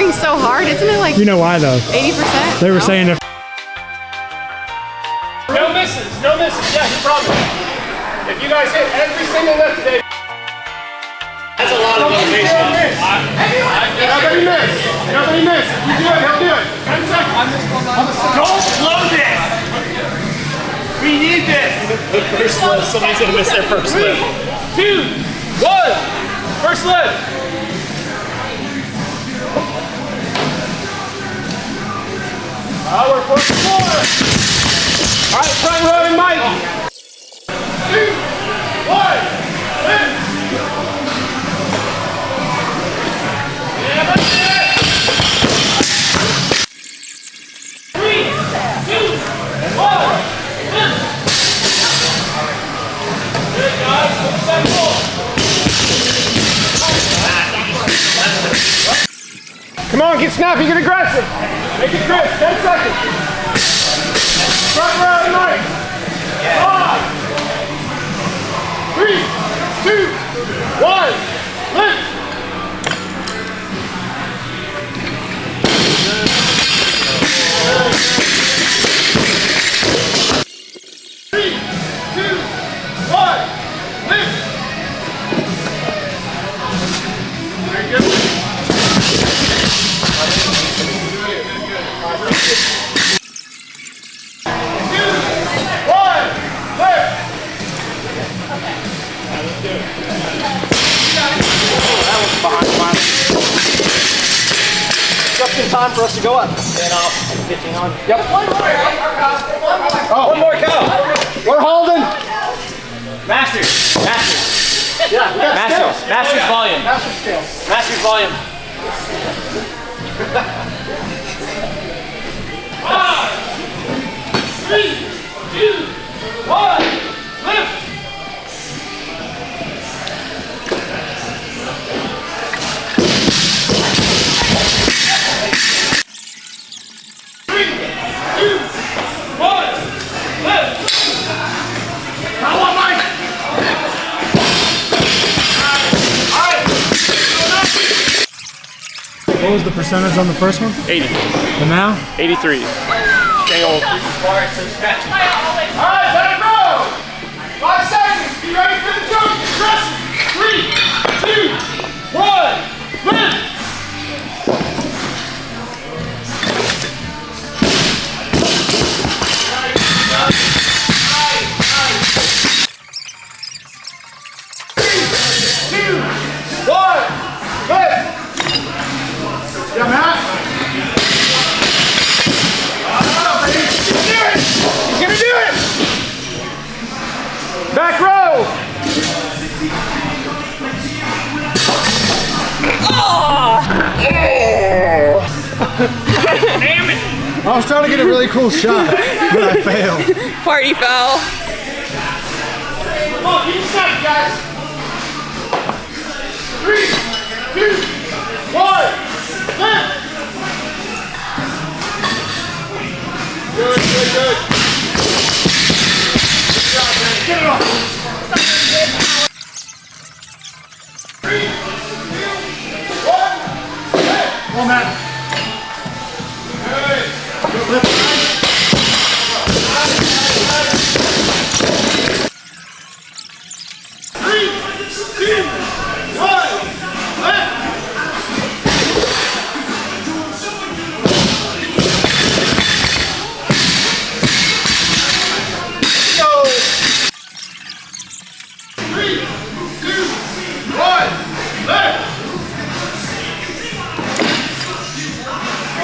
hitting so hard? Isn't it like You know why though? 80%? They were saying if No misses, no misses. Yeah, he promised. If you guys hit every single lift today, that's a lot of motivation. Nobody miss. Nobody miss. You do it, he'll do it. 10 seconds. Don't blow this. We need this. The first lift. Somebody's gonna miss their first lift. 3, 2, 1. First lift. We're 44. All right, front row and Mike. 2, 1, lift. Yeah, that's it. 3, 2, 1, lift. Good, guys. Come on, get snappy, get aggressive. Make it crisp, 10 seconds. Front row and Mike. 5, 3, 2, 1, lift. 3, 2, 1, lift. Very good. Just in time for us to go up. 15 on. Yep. One more go. We're holding. Masters. Yeah, Masters. Masters volume. Masters scale. Masters volume. 5, 3, 2, 1, lift. 3, 2, 1, lift. Come on, Mike. what was the percentage on the first one? 80. And now? 83. Stay old. Alright, let it go! 5 seconds. Be ready for the jump. Press. 3, 2, 1, lift. 3, 2, 1, lift. Yeah, Matt. He's gonna do it! Back row! Damn it! I was trying to get a really cool shot, but I failed. Party foul. Come on, keep it snappy, guys. 3, 2, 1, lift! Good, good, good. Good job, man. Get it off. 3, 2, 1, lift! Come on, Matt. Good. Good lift. 3, 2, 1, lift! Go! 3, 2, 1, lift!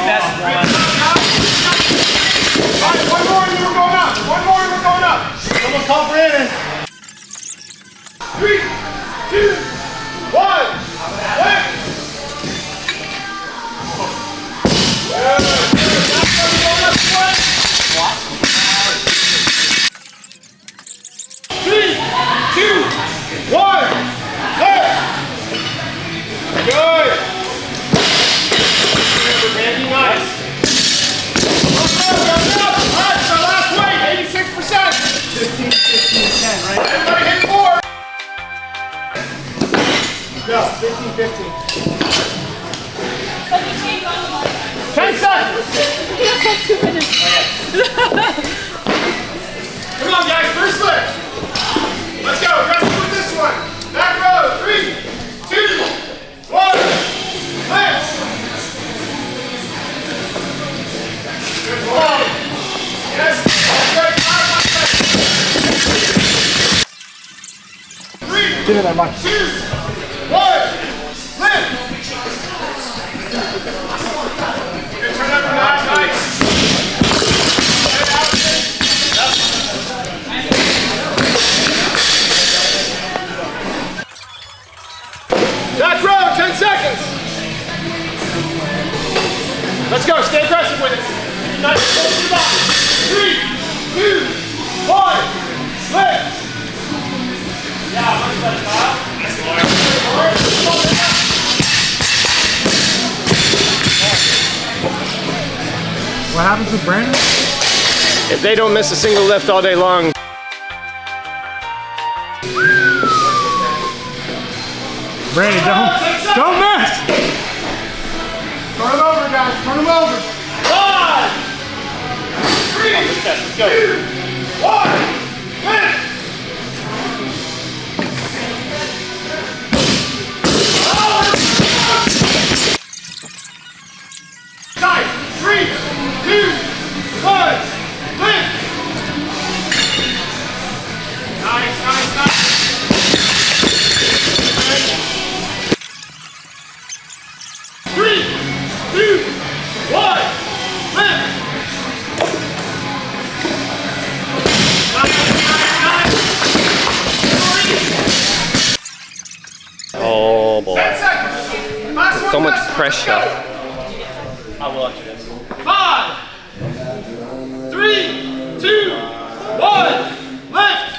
That's one. All right, one more and we're going up. One more and we're going up. Someone call Brandon. 3, 2, 1, lift! Good, good. That's where we're going up, split. 3, 2, 1, lift! Good. Remember, Randy, nice. Go. All right, so last weight, 86%. 15, 15, 10, right? Everybody hit 4. Go, 15, 15. But you can't go Give me that mic. 2, 1, lift. Good turn up for that, nice. Back row, 10 seconds. Let's go, stay aggressive with it. Nice, close to the bottom. 3, 2, 1, lift. Yeah, much better, Kyle. What happens with Brandon? If they don't miss a single lift all day long. Brandon, don't miss! Turn him over, guys. Turn him over. 5, 3, 2, 1, lift. Side, 3, 2, 1, lift. Nice, nice, nice. 3, 2, 1, lift. Oh boy. 10 seconds. Last one, So much last one. pressure. I will let you this. 5, 3, 2, 1, lift.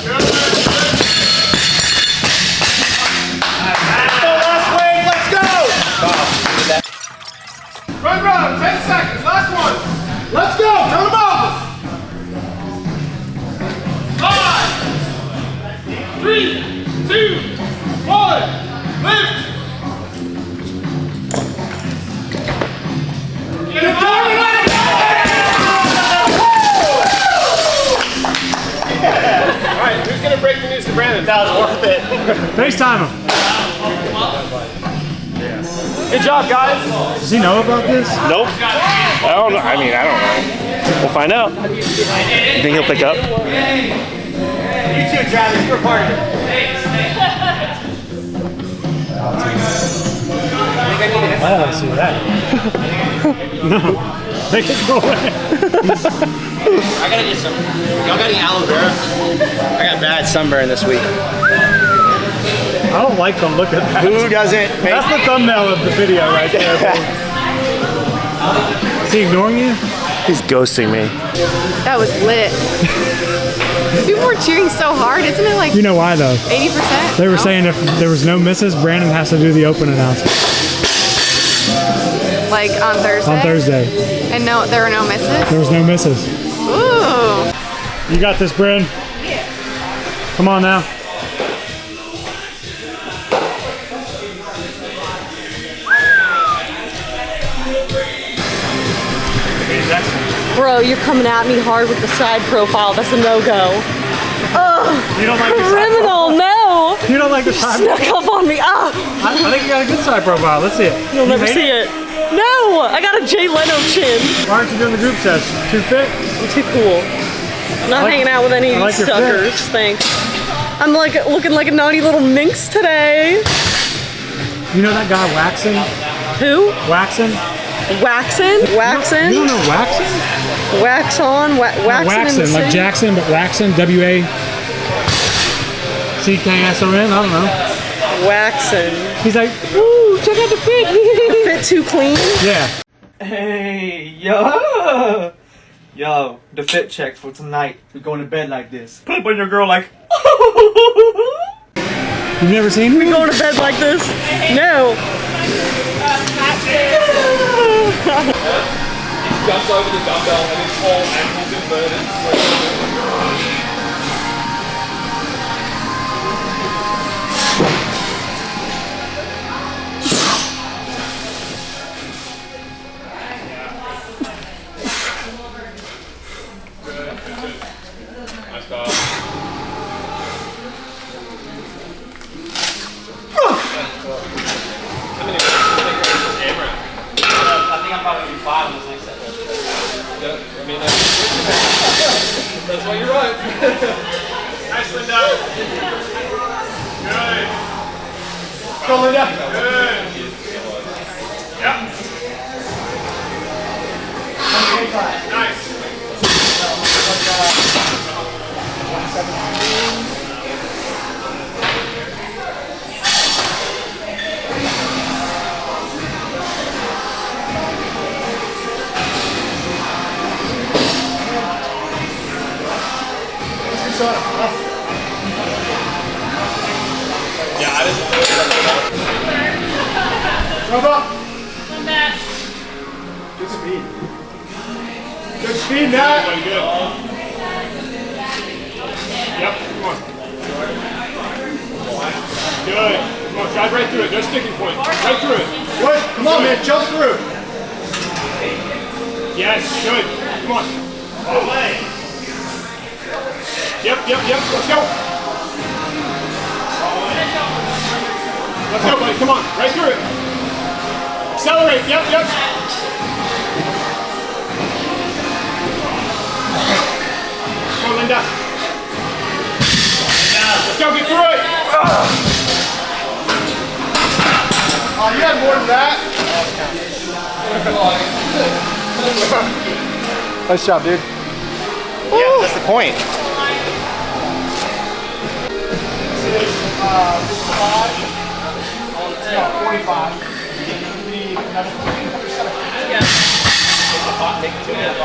Good, good, good. Last wave, let's go. Run, run, 10 seconds, last one. Let's go, turn them over. 5, 3, 2, 1, lift. Get it on. All right, who's gonna break the news to Brandon? That was worth it. FaceTime him. Good job, guys. Does he know about this? Nope. I don't know. I mean, I don't know. We'll find out. You think he'll pick up? You too, Travis. You're a part of it. I don't want to see that. No. Make it go away. I gotta get some. Y'all got any aloe vera? I got bad sunburn this week. I don't like the look of that. Who doesn't? That's the thumbnail of the video right there. Is he ignoring you? He's ghosting me. That was lit. People were cheering so hard. Isn't it like You know why though? 80%? They were No? saying if there was no misses, Brandon has to do the open announcement Like on Thursday? on Thursday. And no, there were no misses? There was no misses. Ooh. You got this, Brandon. Come on now. Bro, you're coming at me hard with the side profile. That's a no-go. You don't like the side Criminal, no! profile? You don't like the side Snuck up on me. Ah! I think you got a good side profile. Let's see it. You'll never see it. No! I got a Jay Leno chin. Why aren't you doing the group session? Too fit? I'm too cool. I'm not hanging out with any of I like these your fit. suckers. Thanks. I'm like looking like a naughty little minx today. You know that guy Waxon? Who? Waxon? Waxin? Waxin? You don't know Waxon? Wax on? Waxin in the Waxon, like city? Jackson, but Waxon, W-A-C-K-S-O-N, I don't know. Waxin. He's like, ooh, check out the fit. Fit too clean? Yeah. Hey, yo! Yo, the fit check for tonight. We're going to bed like this. Put up on your girl like, You've never seen him? going to bed like this? No. Jumps over the dumbbell and his whole ankle's inverted. Nice guy. AMRAP. I think I'm probably 5 on this next set. Yeah, I mean, that's why you're right. Nice, Linda. Good. Go, Linda. Good. Yep. Nice. Yeah, I didn't. Jump up. Come back. Good speed. Good speed, Nat. Good. Yep, come on. Good. Come on, drive right through it. No sticking point. Right through it. Good. Come on, man. Jump through. Yes, good. Come on. Yep. Let's go. Let's go, buddy. Come on. Right through it. Accelerate. Yep. Come on, Linda. Let's go. Get through it. Oh, you had more than that. Nice job, dude. Yeah, that's the point. This is 45. We need another 3. Take 2 minutes.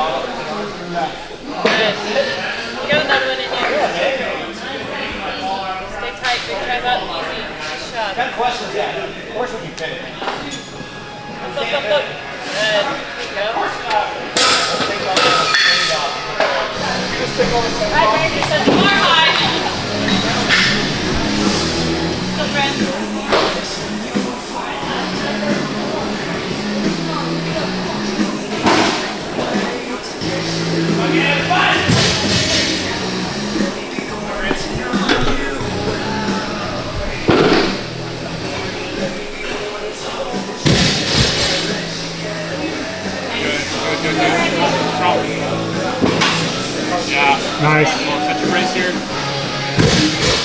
You got another one in there. Stay tight, big try that easy. Shot. 10 questions, yeah. Of course we can finish. Look. Good. There you go. Alright, Brandon, set the bar high. Still friends. Yeah. Nice. Come on, set your brace here.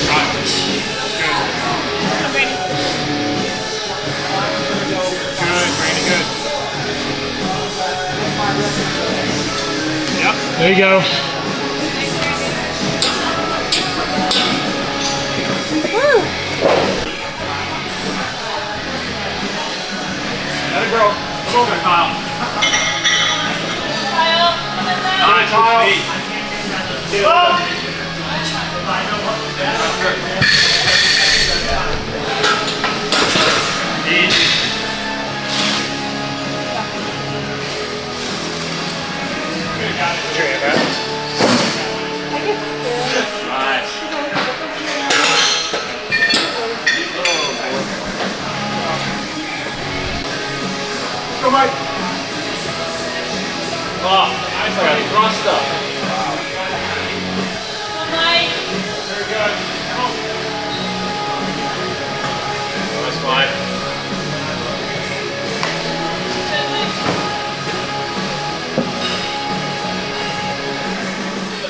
Right. Good. Good, Brandon, good. Yep. There you go. Let it grow. Come over, Kyle. Kyle, come in there. Nice, Kyle. good speed. Easy. Good, got it. Nice. Go, Mike. Oh, nice, got thrust up. Come, Mike. Very good. Come on. That's fine.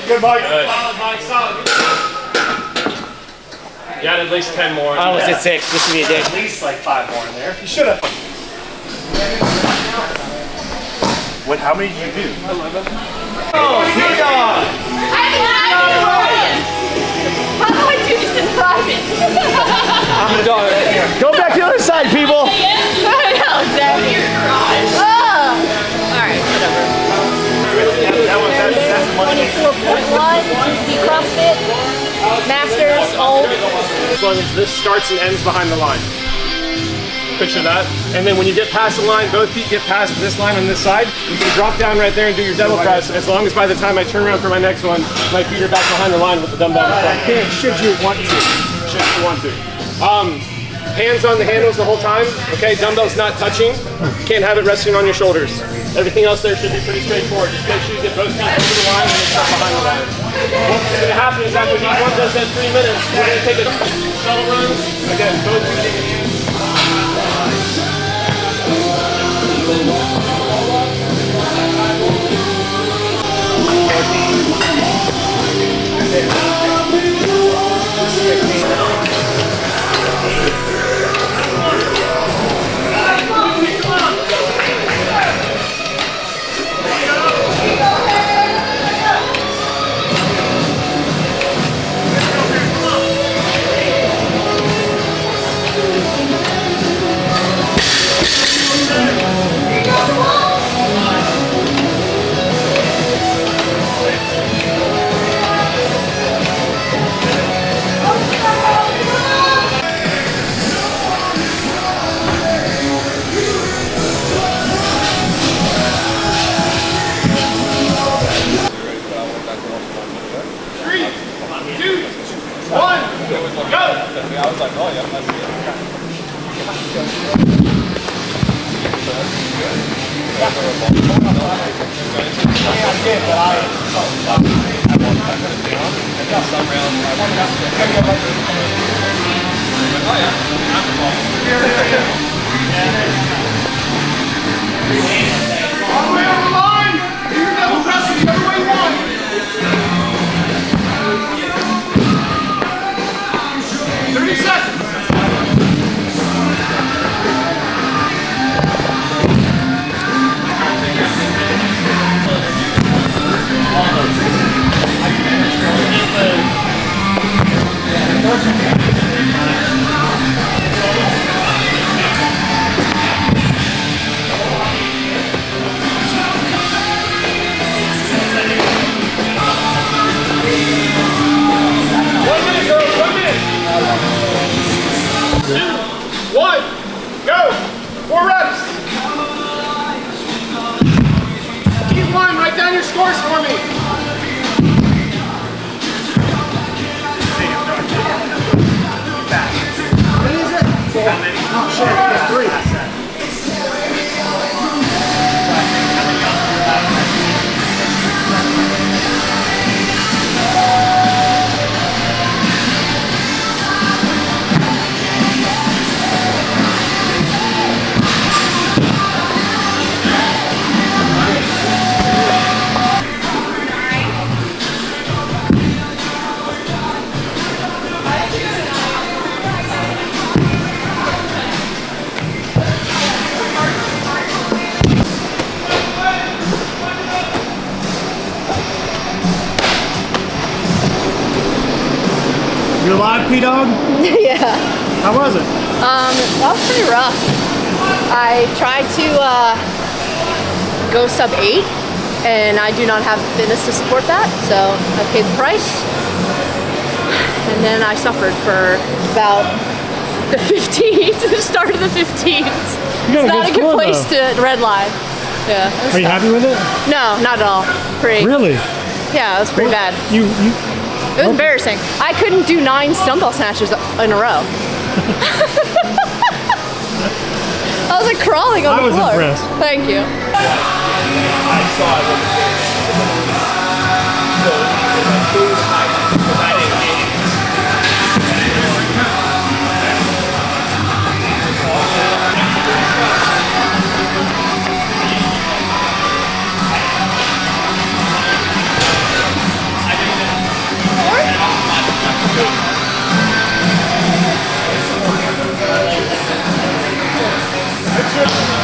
Good, Mike. Good. Solid, Mike, solid. You had at least 10 more. I was at 6. This would be a day. At least like 5 more in there. You should have. What? How many did you do? I'm lagging in the audience. How do I do this in private? I'm a dog. Go back to the other side, people. I know, exactly. Alright, whatever. That's the money. 24.1, TTT CrossFit, Masters, old. As long as this starts and ends behind the line. Picture that. And then when you get past the line, both feet get past this line on this side, you can drop down right there and do your double press, as long as by the time I turn around for my next one, my feet are back behind the line with the dumbbell in front. Should you want to? Should you want to. Hands on the handles the whole time, okay? Dumbbells not touching. Can't have it resting on your shoulders. Everything else there should be pretty straightforward. Just make sure you get both feet over the line and then start behind the line. What's going to happen is after each one does that 3 minutes, we're going to take a shuttle runs. Again, both feet in the hands. All the way over the line. Do your double presses every way you want. scores for me. Oh shit, it's 3. You alive, P-Dog? Yeah. How was it? That was pretty rough. I tried to go sub 8, and I do not have the fitness to support that, so I paid the price. And then I suffered for about the 15th, the start of the 15th. It's not a good place to red line. Yeah. Are you happy with it? No, not at all. Pretty. Really? Yeah, it was pretty bad. It was embarrassing. I couldn't do 9 dumbbell snatches in a row. I was like crawling on the floor. I was impressed. Thank you.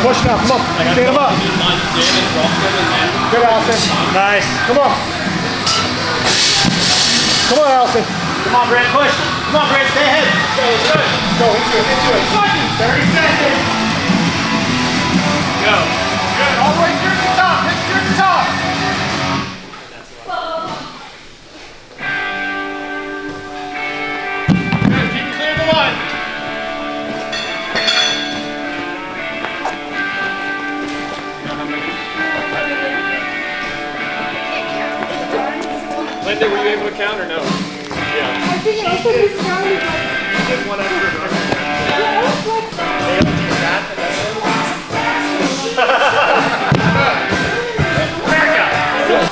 Push now, come on. Stand him up. Good, Allison. Nice. Come on. Come on, Allison. Come on, Brent, push. Come on, Brent, stay ahead. Go, into it, into it. 30 seconds. Go. Good, all the way through the top. Hit through the top. Good, keep it clear of the line. Linda, were you able to count or no? Yeah. I think it also was counted like... You did one extra. Yeah, it was like...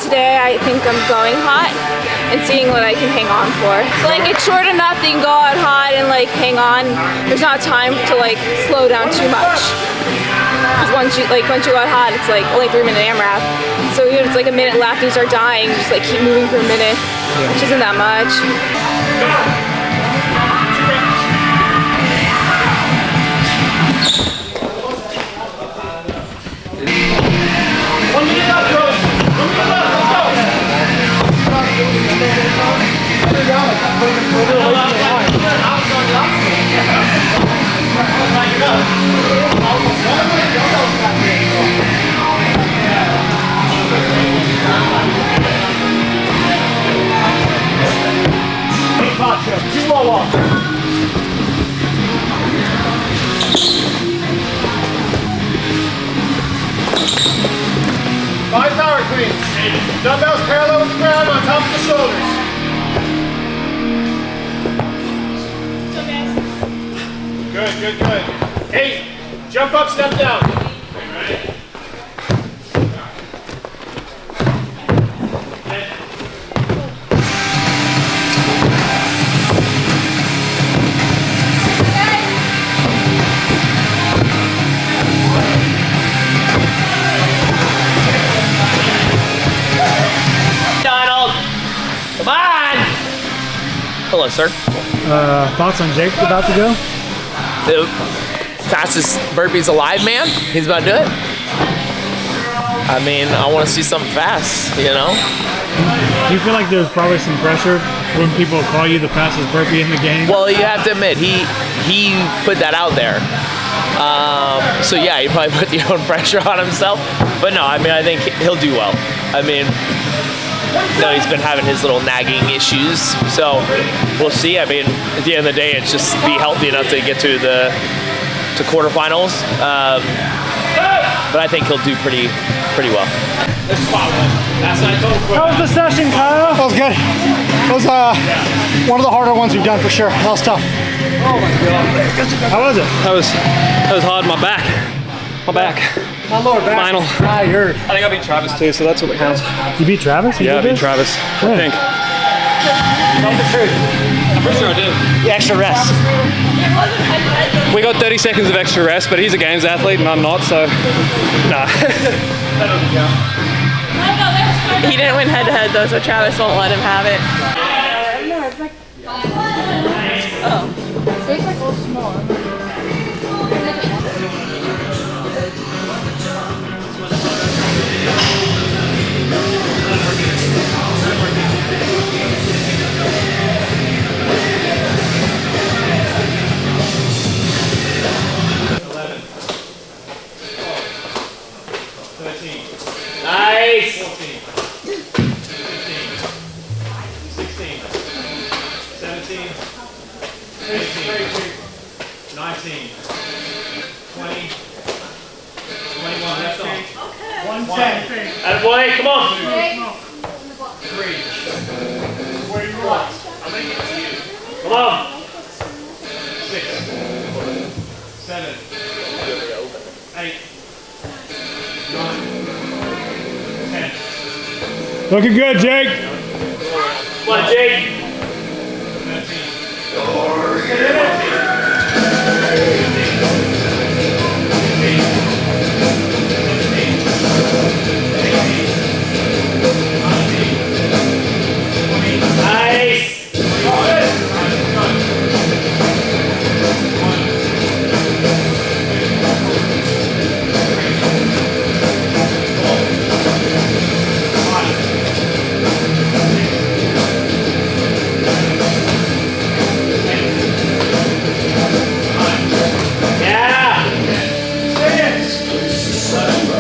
Today I think I'm going hot and seeing what I can hang on for. So like it's short enough that you can go out hot and like hang on. There's not time to like slow down too much. Because once you go out hot, it's like only 3-minute AMRAP. So even if it's like a minute left and you start dying, you just like keep moving for a minute, which isn't that much. 1 minute left, bro. 1 minute left, let's go. Two more walk. 5 power cleans. Dumbbells parallel with the ground on top of the shoulders. good, good. Hey, jump up, step down. Donald, come on. Hello, sir. Thoughts on Jake about to go? The fastest burpees alive, man. He's about to do it. I mean, I want to see something fast, you know? Do you feel like there's probably some pressure when people call you the fastest burpee in the game? Well, you have to admit, he put that out there. So yeah, he probably put the own pressure on himself. But no, I mean, I think he'll do well. I mean, no, he's been having his little nagging issues. So we'll see. I mean, at the end of the day, it's just be healthy enough to get to quarterfinals. But I think he'll do pretty well. How was the session, Kyle? That was good. It was one of the harder ones we've done for sure. That was tough. Oh my God. How was it? That was hard. My back. My lower back. Final. Tired. I think I beat Travis too, so that's what counts. You beat Travis? Yeah, I beat Travis. I think. Tell the truth. I'm pretty sure I did. The extra rest. We got 30 seconds of extra rest, but he's a games athlete and I'm not, so nah. He didn't win head-to-head though, so Travis won't let him have it. No, it's like. Oh. So it's like all small. Nice. 14, 15, 16, 17, 18, 19, 20, 21. Left on. 110. Attaboy, come on. 3. Where you want? I'm making it to you. Come on. 6, 7, 8, 9. Looking good, Jake. Come on, Jake.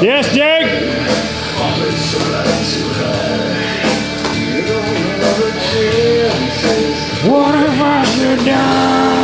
Yes, Jake. What have I done?